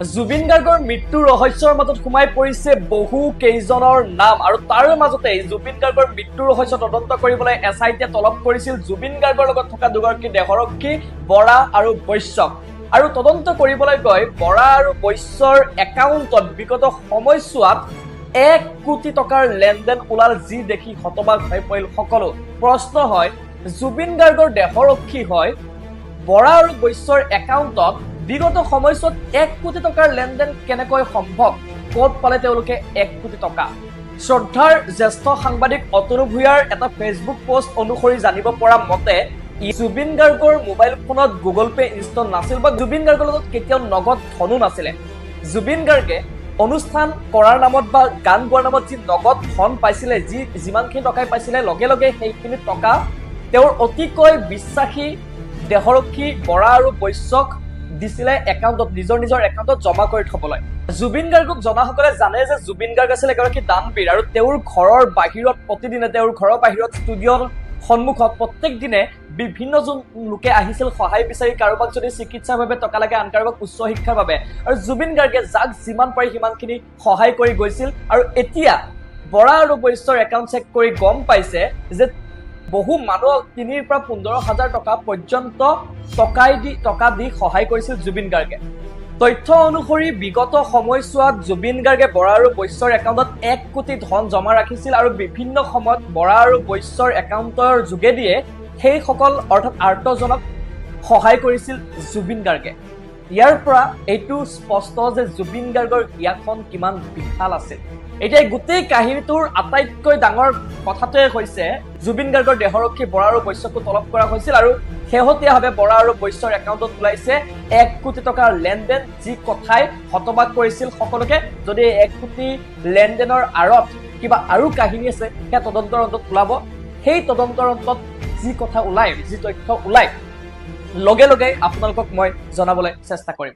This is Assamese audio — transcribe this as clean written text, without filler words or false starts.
জুবিন গাৰ্গৰ মৃত্যুৰ ৰহস্যৰ মাজত সোমাই পৰিছে বহু কেইজনৰ নাম আৰু তাৰ মাজতে জুবিন গাৰ্গৰ মৃত্যুৰ ৰহস্য তদন্ত কৰিবলৈ এছআইটিয়ে তলব কৰিছিল জুবিন গাৰ্গৰ লগত থকা দুগৰাকী দেহৰক্ষী বৰা আৰু বৈশ্যক আৰু তদন্ত কৰিবলৈ গৈ বৰা আৰু বৈশ্যৰ একাউণ্টত বিগত সময়ছোৱাত 1 কোটি টকাৰ লেনদেন ওলাল যি দেখি হতবাক হৈ পৰিল সকলো। প্ৰশ্ন হয় জুবিন গাৰ্গৰ দেহৰক্ষী হয় বৰা আৰু বৈশ্যৰ একাউণ্টত বিগত সময়ছোৱাত 1 কোটি টকাৰ লেনদেন কেনেকৈ সম্ভৱ? ক'ত পালে তেওঁলোকে 1 কোটি টকা? শ্ৰদ্ধাৰ জ্যেষ্ঠ সাংবাদিক অতনু ভূঞাৰ এটা ফেচবুক পোষ্ট অনুসৰি জানিব পৰা মতে জুবিন গাৰ্গৰ মোবাইল ফোনত গুগল পে ইনষ্টল নাছিল বা জুবিন গাৰ্গৰ লগত কেতিয়াও নগদ ধনো নাছিলে। জুবিন গাৰ্গে অনুষ্ঠান কৰাৰ নামত বা গান গোৱাৰ নামত যি নগদ ধন পাইছিলে, যিমানখিনি টকাই পাইছিলে, লগে লগে সেইখিনি টকা তেওঁৰ অতিকৈ বিশ্বাসী দেহৰক্ষী বৰা আৰু বৈশ্যক দিছিলে একাউণ্টত, নিজৰ একাউণ্টত জমা কৰি থবলৈ। জুবিন গাৰ্গক জনাসকলে জানে যে জুবিন গাৰ্গ আছিল এগৰাকী দানবীৰ আৰু তেওঁৰ ঘৰৰ বাহিৰত প্ৰতিদিনে তেওঁৰ ঘৰৰ বাহিৰত ষ্টুডিঅ'ৰ সন্মুখত প্ৰত্যেক দিনে বিভিন্নজন লোকে আহিছিল সহায় বিচাৰি, কাৰোবাক যদি চিকিৎসাৰ বাবে টকা লাগে, আন কাৰোবাক উচ্চ শিক্ষাৰ বাবে, আৰু জুবিন গাৰ্গে যাক যিমান পাৰি সিমানখিনি সহায় কৰি গৈছিল। আৰু এতিয়া বৰা আৰু বৈশ্যৰ একাউণ্ট চেক কৰি গম পাইছে যে বহু মানুহক 3,000 পৰা 15,000 টকা পৰ্যন্ত টকা দি সহায় কৰিছিল জুবিন গাৰ্গে। তথ্য অনুসৰি বিগত সময়ছোৱাত জুবিন গাৰ্গে বৰা আৰু বৈশ্যৰ একাউণ্টত 1 কোটি ধন জমা ৰাখিছিল আৰু বিভিন্ন সময়ত বৰা আৰু বৈশ্যৰ একাউণ্টৰ যোগেদিয়ে সেইসকল অৰ্থাৎ আৰ্তজনক সহায় কৰিছিল জুবিন গাৰ্গে। ইয়াৰ পৰা এইটো স্পষ্ট যে জুবিন গাৰ্গৰ হিয়াখন কিমান বিশাল আছিল। এতিয়া গোটেই কাহিনীটোৰ আটাইতকৈ ডাঙৰ কথাটোৱে হৈছে জুবিন গাৰ্গৰ দেহৰক্ষী বৰা আৰু বৈশ্যকো তলব কৰা হৈছিল আৰু শেহতীয়াভাৱে বৰা আৰু বৈশ্যৰ একাউণ্টত ওলাইছে 1 কোটি টকাৰ লেনদেন, যি কথাই হতবাক কৰিছিল সকলোকে। যদি 1 কোটি লেনদেনৰ আঁৰত কিবা আৰু কাহিনী আছে সেয়া তদন্তৰ অন্তত ওলাব। সেই তদন্তৰ অন্তত যি কথা ওলাই, যি তথ্য ওলাই, লগে লগে আপোনালোকক মই জনাবলৈ চেষ্টা কৰিম।